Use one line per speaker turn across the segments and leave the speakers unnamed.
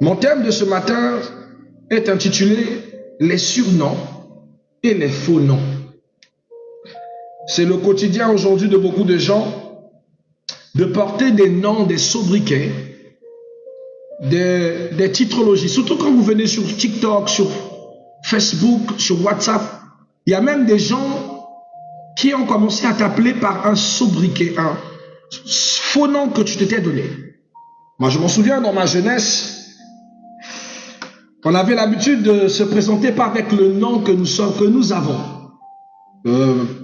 Mon thème de ce matin est intitulé « Les surnoms et les faux noms ». C'est le quotidien aujourd'hui de beaucoup de gens de porter des noms, des sobriquets, des titrologies. Surtout quand vous venez sur TikTok, sur Facebook, sur WhatsApp, il y a même des gens qui ont commencé à t'appeler par un sobriquet, un faux nom que tu t'étais donné. Moi, je m'en souviens dans ma jeunesse, on avait l'habitude de se présenter pas avec le nom que nous avons.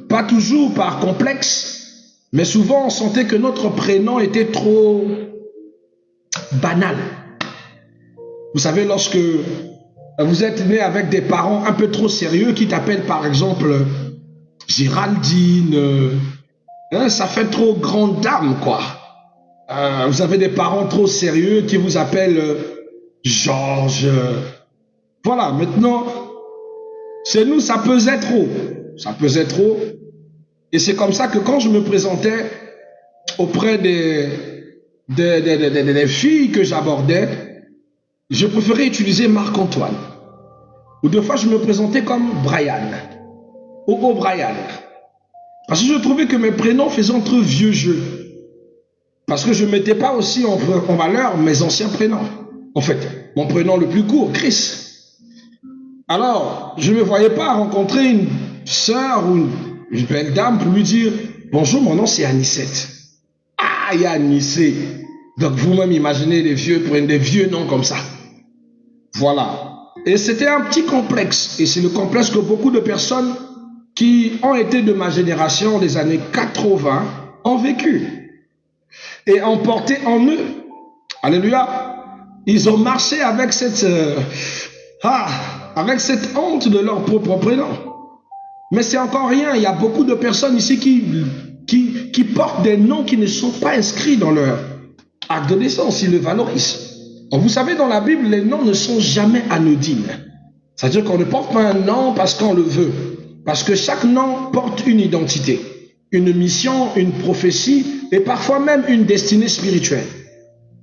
Pas toujours par complexe, mais souvent on sentait que notre prénom était trop banal. Vous savez, lorsque vous êtes né avec des parents un peu trop sérieux qui t'appellent par exemple Géraldine, ça fait trop grande dame quoi. Vous avez des parents trop sérieux qui vous appellent Georges. Voilà, maintenant, chez nous ça pesait trop. Ça pesait trop. Et c'est comme ça que quand je me présentais auprès des filles que j'abordais, je préférais utiliser Marc-Antoine. Ou des fois, je me présentais comme Brian. Ou O'Brien. Parce que je trouvais que mes prénoms faisaient entre vieux jeux. Parce que je ne mettais pas aussi en valeur mes anciens prénoms. En fait, mon prénom le plus court, Chris. Alors, je ne me voyais pas rencontrer une sœur ou une belle dame pour lui dire « Bonjour, mon nom c'est Anicette. » Ah, il y a Anicette. Donc vous-même imaginez des vieux noms comme ça. Voilà. Et c'était un petit complexe. Et c'est le complexe que beaucoup de personnes qui ont été de ma génération des années 80 ont vécu. Et ont porté en eux. Alléluia. Ils ont marché avec cette honte de leur propre prénom. Mais c'est encore rien. Il y a beaucoup de personnes ici qui portent des noms qui ne sont pas inscrits dans leur acte de naissance. Ils le valorisent. Vous savez, dans la Bible, les noms ne sont jamais anodines. C'est-à-dire qu'on ne porte pas un nom parce qu'on le veut. Parce que chaque nom porte une identité, une mission, une prophétie et parfois même une destinée spirituelle.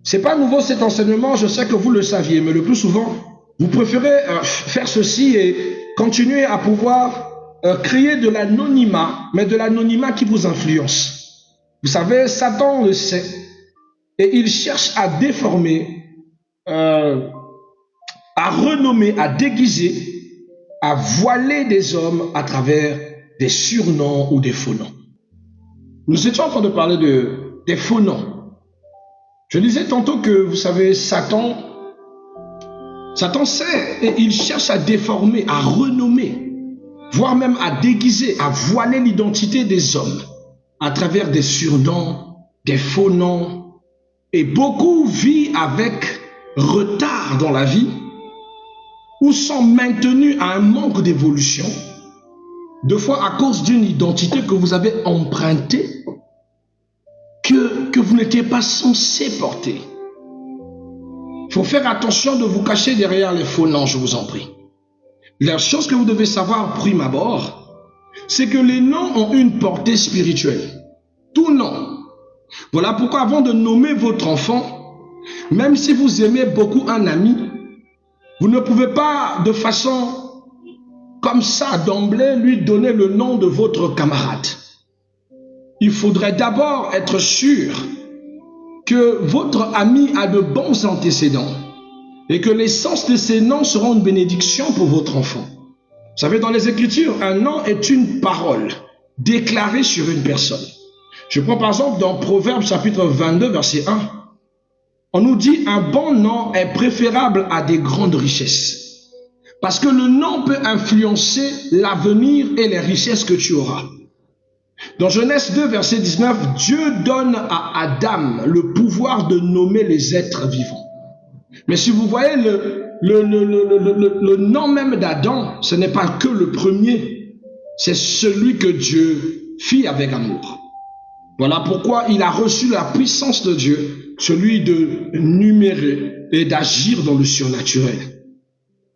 C'est pas nouveau cet enseignement, je sais que vous le saviez, mais le plus souvent, vous préférez faire ceci et continuer à pouvoir créer de l'anonymat, mais de l'anonymat qui vous influence. Vous savez, Satan le sait et il cherche à déformer, à renommer, à déguiser, à voiler des hommes à travers des surnoms ou des faux noms. Nous étions en train de parler des faux noms. Je disais tantôt que, vous savez, Satan sait et il cherche à déformer, à renommer, voire même à déguiser, à voiler l'identité des hommes à travers des surnoms, des faux noms. Et beaucoup vivent avec retard dans la vie ou sont maintenus à un manque d'évolution, deux fois à cause d'une identité que vous avez empruntée, que vous n'étiez pas censé porter. Il faut faire attention de vous cacher derrière les faux noms, je vous en prie. La chose que vous devez savoir prime abord, c'est que les noms ont une portée spirituelle. Tout nom. Voilà pourquoi avant de nommer votre enfant, même si vous aimez beaucoup un ami, vous ne pouvez pas de façon comme ça d'emblée lui donner le nom de votre camarade. Il faudrait d'abord être sûr que votre ami a de bons antécédents et que l'essence de ces noms seront une bénédiction pour votre enfant. Vous savez, dans les Écritures, un nom est une parole déclarée sur une personne. Je prends par exemple dans Proverbes chapitre 22, verset 1. On nous dit un bon nom est préférable à des grandes richesses. Parce que le nom peut influencer l'avenir et les richesses que tu auras. Dans Genèse 2, verset 19, Dieu donne à Adam le pouvoir de nommer les êtres vivants. Mais si vous voyez le nom même d'Adam, ce n'est pas que le premier, c'est celui que Dieu fit avec amour. Voilà pourquoi il a reçu la puissance de Dieu, celui de numérer et d'agir dans le surnaturel.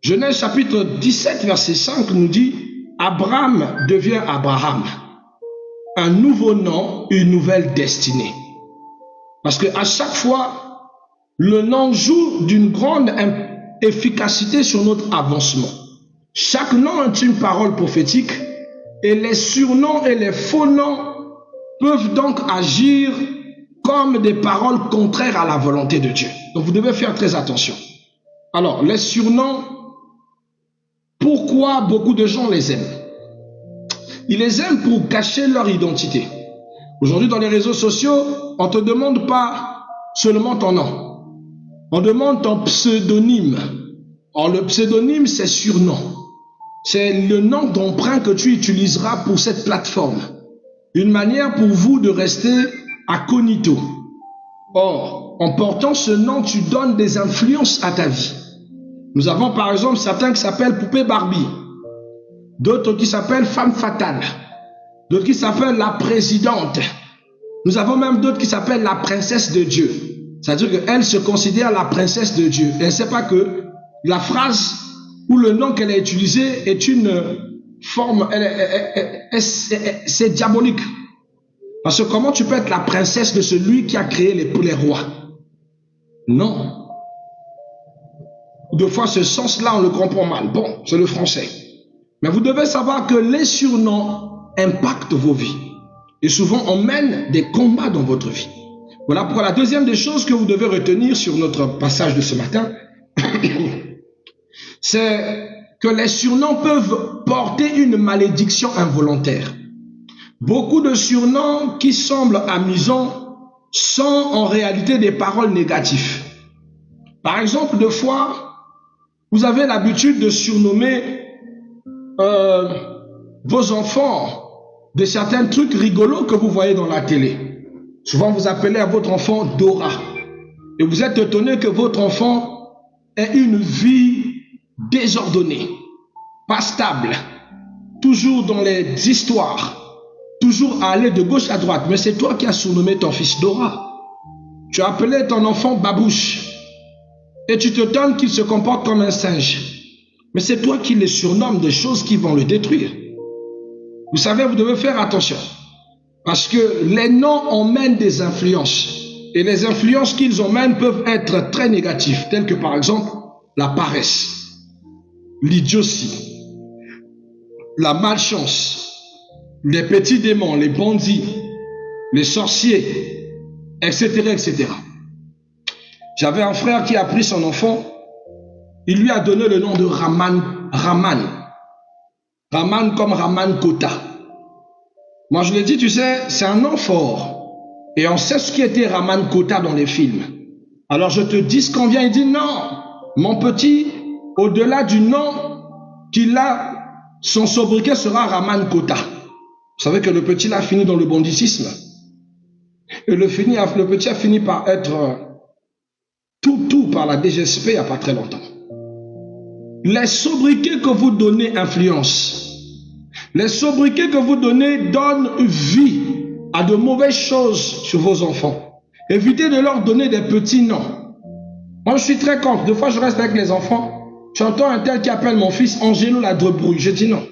Genèse chapitre 17, verset 5 nous dit « Abraham devient Abraham ». Un nouveau nom, une nouvelle destinée. Parce que à chaque fois Le nom joue d'une grande efficacité sur notre avancement. Chaque nom est une parole prophétique et les surnoms et les faux noms peuvent donc agir comme des paroles contraires à la volonté de Dieu. Donc vous devez faire très attention. Alors, les surnoms, pourquoi beaucoup de gens les aiment? Ils les aiment pour cacher leur identité. Aujourd'hui, dans les réseaux sociaux, on ne te demande pas seulement ton nom. On demande ton pseudonyme. Or, le pseudonyme, c'est surnom. C'est le nom d'emprunt que tu utiliseras pour cette plateforme. Une manière pour vous de rester incognito. Or, en portant ce nom, tu donnes des influences à ta vie. Nous avons par exemple certains qui s'appellent Poupée Barbie, d'autres qui s'appellent Femme Fatale, d'autres qui s'appellent la Présidente. Nous avons même d'autres qui s'appellent la Princesse de Dieu. C'est-à-dire qu'elle se considère la Princesse de Dieu. Elle ne sait pas que la phrase ou le nom qu'elle a utilisé est une forme, c'est diabolique. Parce que comment tu peux être la princesse de celui qui a créé les rois? Non. Deux fois, ce sens-là, on le comprend mal. Bon, c'est le français. Mais vous devez savoir que les surnoms impactent vos vies. Et souvent, on mène des combats dans votre vie. Voilà pourquoi la deuxième des choses que vous devez retenir sur notre passage de ce matin, c'est que les surnoms peuvent porter une malédiction involontaire. Beaucoup de surnoms qui semblent amusants sont en réalité des paroles négatives. Par exemple, deux fois, vous avez l'habitude de surnommer vos enfants de certains trucs rigolos que vous voyez dans la télé. Souvent, vous appelez à votre enfant Dora. Et vous êtes étonné que votre enfant ait une vie désordonnée, pas stable, toujours dans les histoires, toujours à aller de gauche à droite. Mais c'est toi qui as surnommé ton fils Dora. Tu as appelé ton enfant Babouche. Et tu te donnes qu'il se comporte comme un singe. Mais c'est toi qui le surnommes des choses qui vont le détruire. Vous savez, vous devez faire attention. Parce que les noms emmènent des influences. Et les influences qu'ils emmènent peuvent être très négatives. Telles que par exemple, la paresse, l'idiotie, la malchance, les petits démons, les bandits, les sorciers, etc., etc. J'avais un frère qui a pris son enfant, il lui a donné le nom de Raman. Raman comme Raman Kota. Moi je lui ai dit, tu sais, c'est un nom fort. Et on sait ce qui était Raman Kota dans les films. Alors je te dis ce qu'on vient, il dit non, mon petit, au-delà du nom qu'il a, son sobriquet sera Raman Kota. Vous savez que le petit a fini dans le banditisme. Et le petit a fini par être tout par la DGSP il n'y a pas très longtemps. Les sobriquets que vous donnez influencent. Les sobriquets que vous donnez donnent vie à de mauvaises choses sur vos enfants. Évitez de leur donner des petits noms. Moi, je suis très contre. Des fois, je reste avec les enfants. J'entends un tel qui appelle mon fils Angelo la débrouille. Je dis non.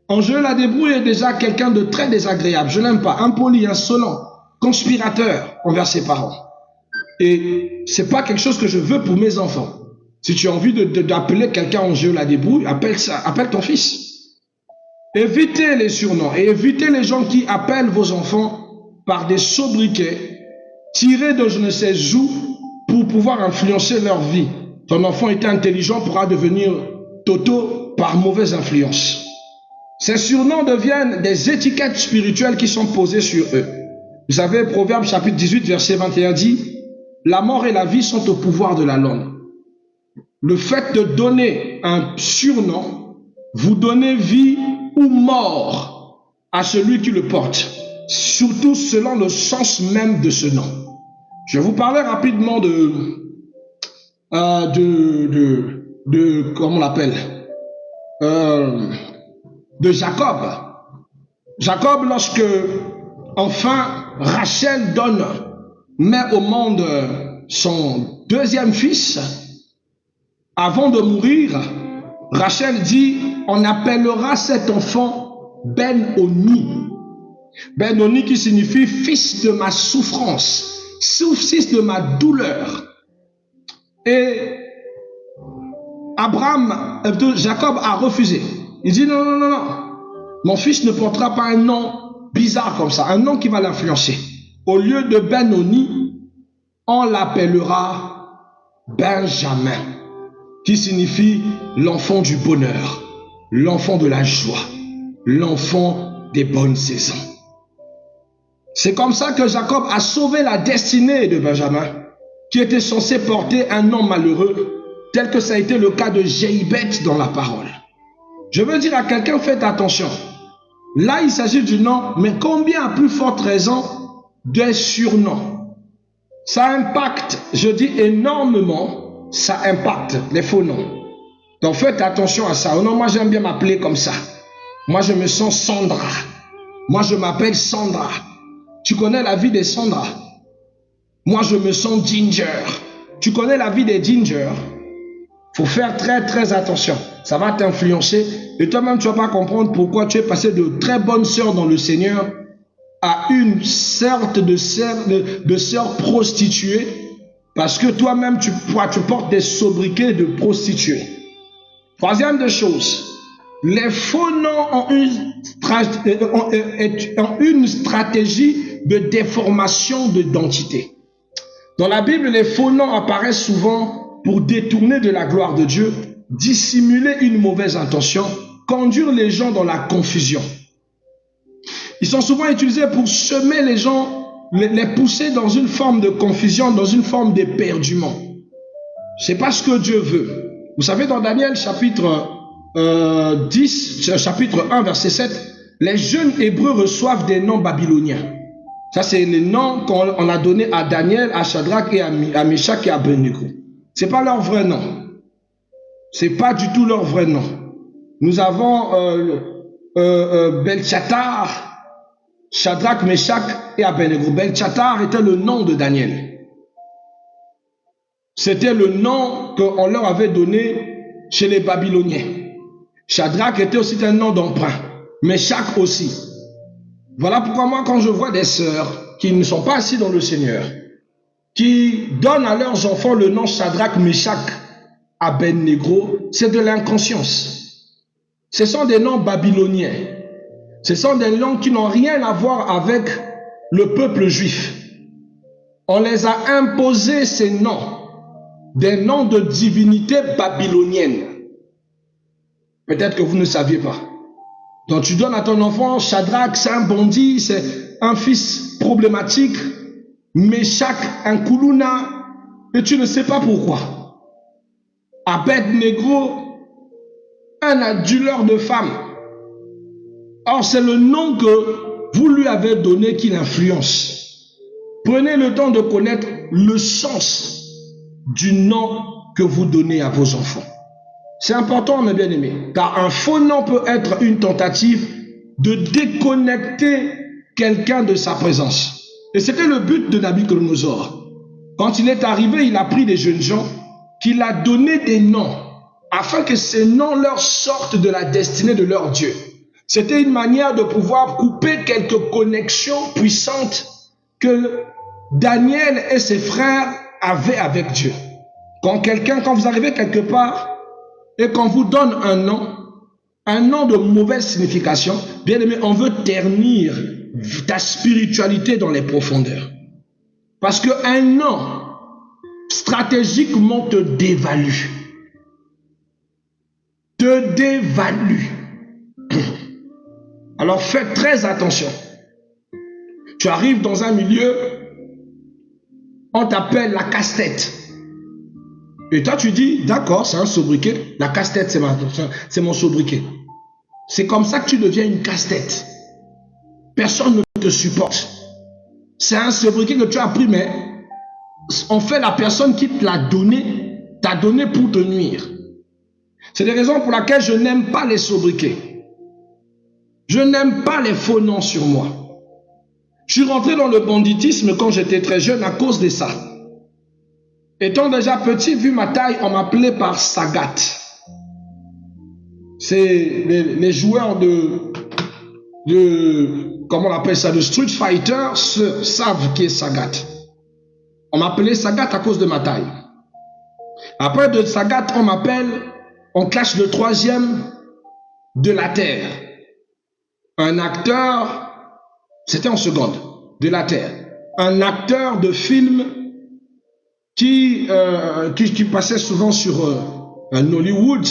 Angelo la débrouille est déjà quelqu'un de très désagréable. Je n'aime pas. Impoli, insolent, conspirateur envers ses parents. Et c'est pas quelque chose que je veux pour mes enfants. Si tu as envie d'appeler quelqu'un Angelo la débrouille, appelle ton fils. Évitez les surnoms et évitez les gens qui appellent vos enfants par des sobriquets tirés de je ne sais où pour pouvoir influencer leur vie. Ton enfant est intelligent, pourra devenir Toto par mauvaise influence. Ces surnoms deviennent des étiquettes spirituelles qui sont posées sur eux. Vous savez, Proverbe chapitre 18, verset 21 dit « La mort et la vie sont au pouvoir de la langue ». Le fait de donner un surnom, vous donnez vie ou mort à celui qui le porte, surtout selon le sens même de ce nom. Je vais vous parler rapidement comment on l'appelle, de Jacob. Jacob, lorsque enfin Rachel met au monde son deuxième fils, avant de mourir, Rachel dit, on appellera cet enfant Ben-Oni. Ben-Oni qui signifie fils de ma souffrance, fils de ma douleur. Et Jacob a refusé. Il dit non, non, non, non. Mon fils ne portera pas un nom bizarre comme ça, un nom qui va l'influencer. Au lieu de Benoni, on l'appellera Benjamin, qui signifie l'enfant du bonheur, l'enfant de la joie, l'enfant des bonnes saisons. C'est comme ça que Jacob a sauvé la destinée de Benjamin, qui était censé porter un nom malheureux, tel que ça a été le cas de Jéhibeth dans la parole. Je veux dire à quelqu'un, faites attention. Là, il s'agit du nom, mais combien à plus forte raison des surnoms? Ça impacte, je dis énormément, ça impacte les faux noms. Donc faites attention à ça. Oh non, moi j'aime bien m'appeler comme ça. Moi je me sens Sandra. Moi je m'appelle Sandra. Tu connais la vie des Sandra? Moi je me sens Ginger. Tu connais la vie des Ginger? Faut faire très très attention. Ça va t'influencer. Et toi-même tu ne vas pas comprendre pourquoi tu es passé de très bonnes sœurs dans le Seigneur à une sorte de sœur prostituée, parce que toi-même tu portes des sobriquets de prostituée. Troisième des choses, les faux noms ont une stratégie de déformation d'identité. Dans la Bible, les faux noms apparaissent souvent pour détourner de la gloire de Dieu, dissimuler une mauvaise intention, conduire les gens dans la confusion. Ils sont souvent utilisés pour semer les gens, les pousser dans une forme de confusion, dans une forme d'éperdument. Ce n'est pas ce que Dieu veut. Vous savez, dans Daniel chapitre 1, verset 7, les jeunes Hébreux reçoivent des noms babyloniens. Ça, c'est les noms qu'on a donnés à Daniel, à Shadrach et à Meshach et à Abednego. Ce n'est pas leur vrai nom. Ce n'est pas du tout leur vrai nom. Nous avons Belchatar, Shadrach, Meshach et Abednego. Belchatar était le nom de Daniel. C'était le nom qu'on leur avait donné chez les Babyloniens. Shadrach était aussi un nom d'emprunt. Meshach aussi. Voilà pourquoi moi, quand je vois des sœurs qui ne sont pas assises dans le Seigneur, qui donnent à leurs enfants le nom Shadrach, Meshach, Abednego, c'est de l'inconscience. Ce sont des noms babyloniens. Ce sont des noms qui n'ont rien à voir avec le peuple juif. On les a imposés ces noms, des noms de divinités babyloniennes. Peut-être que vous ne saviez pas. Donc tu donnes à ton enfant Shadrach, c'est un bandit, c'est un fils problématique, Meshach, un koulouna, et tu ne sais pas pourquoi. Abednego, un aduleur de femmes. Or, c'est le nom que vous lui avez donné qui l'influence. Prenez le temps de connaître le sens du nom que vous donnez à vos enfants. C'est important, mes bien-aimés, car un faux nom peut être une tentative de déconnecter quelqu'un de sa présence. Et c'était le but de Nabuchodonosor. Quand il est arrivé, il a pris des jeunes gens, qu'il a donné des noms, afin que ces noms leur sortent de la destinée de leur Dieu. C'était une manière de pouvoir couper quelques connexions puissantes que Daniel et ses frères avaient avec Dieu. Quand vous arrivez quelque part et qu'on vous donne un nom de mauvaise signification, bien aimé, on veut ternir ta spiritualité dans les profondeurs. Parce qu'un nom stratégiquement te dévalue. Te dévalue. Alors faites très attention. Tu arrives dans un milieu, on t'appelle la casse-tête. Et toi tu dis, d'accord, c'est un sobriquet, la casse-tête c'est mon sobriquet. C'est comme ça que tu deviens une casse-tête. Personne ne te supporte. C'est un sobriquet que tu as pris, mais en fait la personne qui te l'a donné, t'a donné pour te nuire. C'est des raisons pour lesquelles je n'aime pas les sobriquets. Je n'aime pas les faux noms sur moi. Je suis rentré dans le banditisme quand j'étais très jeune à cause de ça. Étant déjà petit, vu ma taille, on m'appelait par Sagat. C'est les joueurs comment on appelle ça, de Street Fighter savent qui est Sagat. On m'appelait Sagat à cause de ma taille. Après de Sagat, on classe le troisième de la terre. Un acteur, c'était en seconde, de la terre. Un acteur de film qui passait souvent sur un Hollywood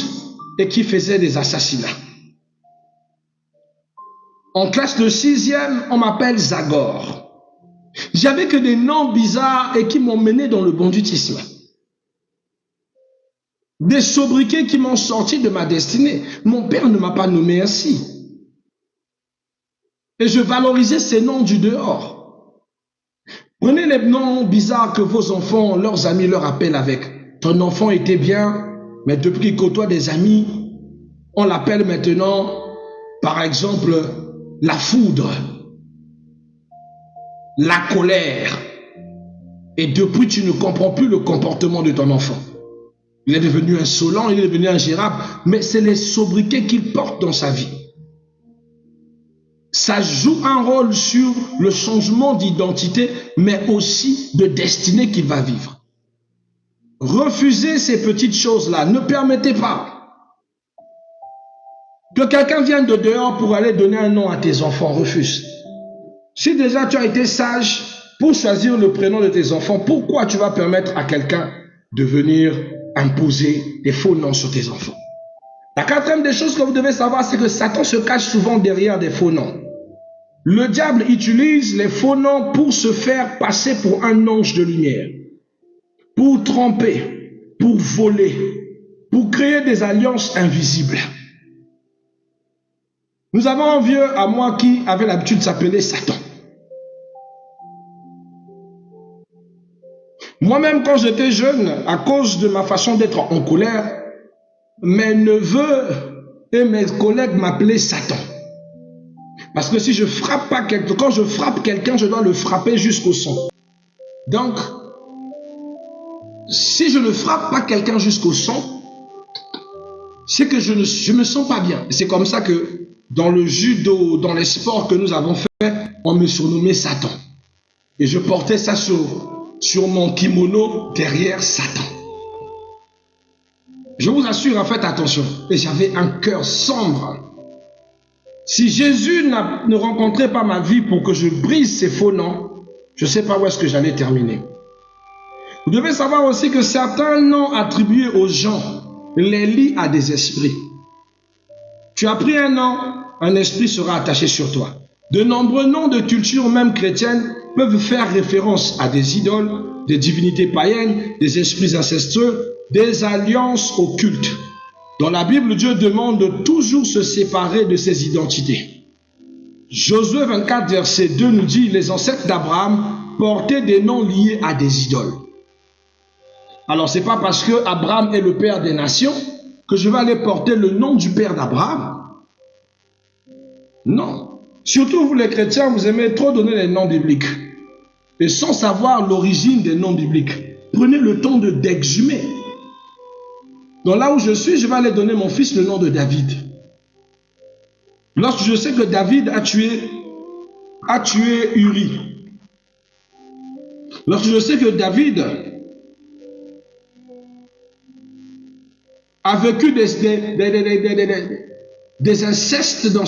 et qui faisait des assassinats. En classe de sixième, on m'appelle Zagor. J'avais que des noms bizarres et qui m'ont mené dans le banditisme. Des sobriquets qui m'ont sorti de ma destinée. Mon père ne m'a pas nommé ainsi. Et je valorisais ces noms du dehors. Prenez les noms bizarres que vos enfants, leurs amis leur appellent avec. Ton enfant était bien, mais depuis qu'il côtoie des amis, on l'appelle maintenant, par exemple, la foudre, la colère. Et depuis, tu ne comprends plus le comportement de ton enfant. Il est devenu insolent, il est devenu ingérable, mais c'est les sobriquets qu'il porte dans sa vie. Ça joue un rôle sur le changement d'identité, mais aussi de destinée qu'il va vivre. Refusez ces petites choses-là, ne permettez pas que quelqu'un vienne de dehors pour aller donner un nom à tes enfants, refuse. Si déjà tu as été sage pour choisir le prénom de tes enfants, pourquoi tu vas permettre à quelqu'un de venir imposer des faux noms sur tes enfants? La quatrième des choses que vous devez savoir, c'est que Satan se cache souvent derrière des faux noms. Le diable utilise les faux noms pour se faire passer pour un ange de lumière, pour tromper, pour voler, pour créer des alliances invisibles. Nous avons un vieux à moi qui avait l'habitude de s'appeler Satan. Moi-même, quand j'étais jeune, à cause de ma façon d'être en colère, mes neveux et mes collègues m'appelaient Satan. Parce que si je frappe pas quelqu'un, quand je frappe quelqu'un, je dois le frapper jusqu'au sang. Donc, si je ne frappe pas quelqu'un jusqu'au sang, c'est que je me sens pas bien. C'est comme ça que dans le judo, dans les sports que nous avons fait, on me surnommait Satan. Et je portais ça sur mon kimono derrière Satan. Je vous assure, faites attention. Et j'avais un cœur sombre. Si Jésus ne rencontrait pas ma vie pour que je brise ces faux noms, je ne sais pas où est-ce que j'allais terminer. Vous devez savoir aussi que certains noms attribués aux gens les lient à des esprits. Tu as pris un nom, un esprit sera attaché sur toi. De nombreux noms de culture, même chrétienne, peuvent faire référence à des idoles, des divinités païennes, des esprits incestueux, des alliances occultes. Dans la Bible, Dieu demande de toujours se séparer de ses identités. Josué 24, verset 2 nous dit, les ancêtres d'Abraham portaient des noms liés à des idoles. Alors, ce n'est pas parce que Abraham est le père des nations que je vais aller porter le nom du père d'Abraham. Non. Surtout vous les chrétiens, vous aimez trop donner les noms bibliques. Et sans savoir l'origine des noms bibliques. Prenez le temps d'exhumer. Donc là où je suis, je vais aller donner mon fils le nom de David. Lorsque je sais que David a tué Uri. Lorsque je sais que David a vécu des incestes dans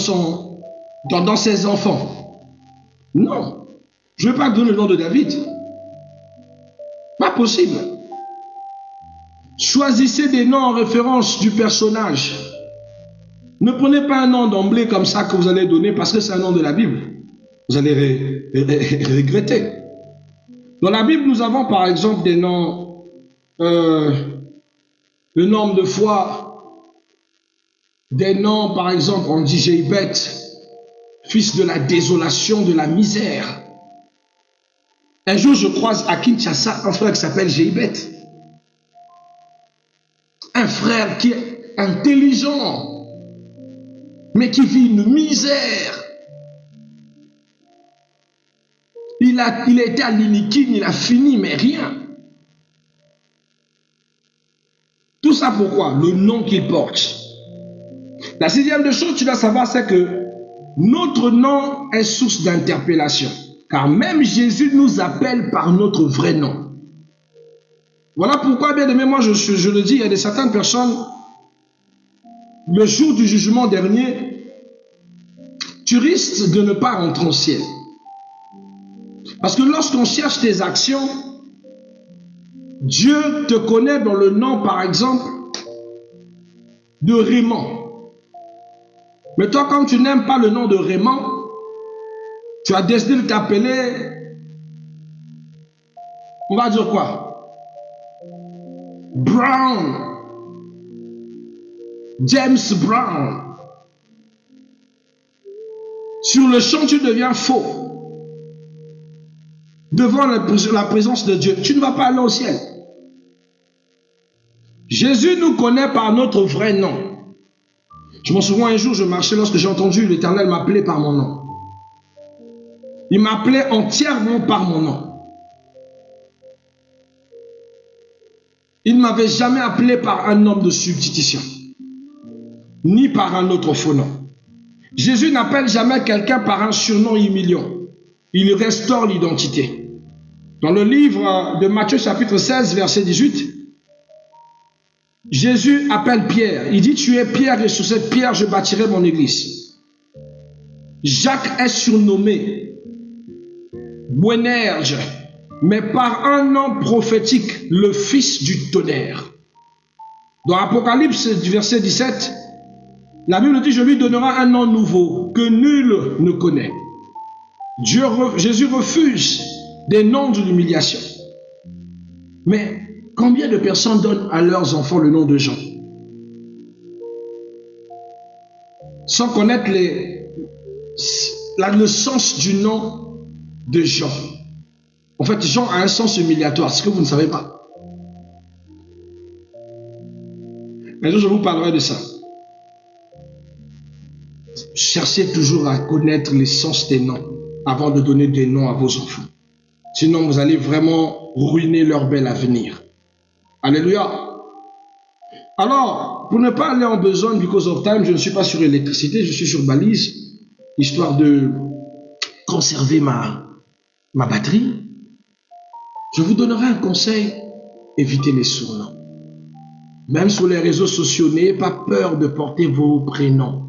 ses enfants. Non. Je ne vais pas donner le nom de David. Pas possible. Choisissez des noms en référence du personnage. Ne prenez pas un nom d'emblée comme ça que vous allez donner parce que c'est un nom de la Bible. Vous allez regretter. Dans la Bible, nous avons par exemple des noms, le nom de foi, des noms par exemple, on dit Jéhibet, fils de la désolation, de la misère. Un jour, je croise à Kinshasa un frère qui s'appelle Jéhibet. Un frère qui est intelligent, mais qui vit une misère. Il a été à l'Inikin, il a fini, mais rien. Tout ça pourquoi? Le nom qu'il porte. La sixième des choses, tu dois savoir, c'est que notre nom est source d'interpellation. Car même Jésus nous appelle par notre vrai nom. Voilà pourquoi, bien aimé, moi je le dis, il y a certaines personnes, le jour du jugement dernier, tu risques de ne pas rentrer au ciel. Parce que lorsqu'on cherche tes actions, Dieu te connaît dans le nom, par exemple, de Raymond. Mais toi, comme tu n'aimes pas le nom de Raymond, tu as décidé de t'appeler, on va dire quoi? Brown. James Brown. Sur le champ, tu deviens faux. Devant la présence de Dieu, tu ne vas pas aller au ciel. Jésus nous connaît par notre vrai nom. Je m'en souviens, un jour, je marchais lorsque j'ai entendu l'Éternel m'appeler par mon nom. Il m'appelait entièrement par mon nom. Il ne m'avait jamais appelé par un nom de substitution, ni par un autre faux nom. Jésus n'appelle jamais quelqu'un par un surnom humiliant. Il restaure l'identité. Dans le livre de Matthieu chapitre 16, verset 18, Jésus appelle Pierre. Il dit, tu es Pierre et sur cette pierre je bâtirai mon église. Jacques est surnommé Boanerges, mais par un nom prophétique, le fils du tonnerre. Dans Apocalypse, verset 17, la Bible dit, je lui donnerai un nom nouveau que nul ne connaît. Jésus refuse des noms de l'humiliation. Mais combien de personnes donnent à leurs enfants le nom de Jean? Sans connaître le sens du nom de Jean. En fait, Jean a un sens humiliatoire, ce que vous ne savez pas. Un jour, je vous parlerai de ça. Cherchez toujours à connaître l'essence des noms avant de donner des noms à vos enfants. Sinon, vous allez vraiment ruiner leur bel avenir. Alléluia. Alors, pour ne pas aller en besogne because of time, je ne suis pas sur électricité, je suis sur balise, histoire de conserver ma batterie. Je vous donnerai un conseil, évitez les surnoms. Même sur les réseaux sociaux, n'ayez pas peur de porter vos prénoms.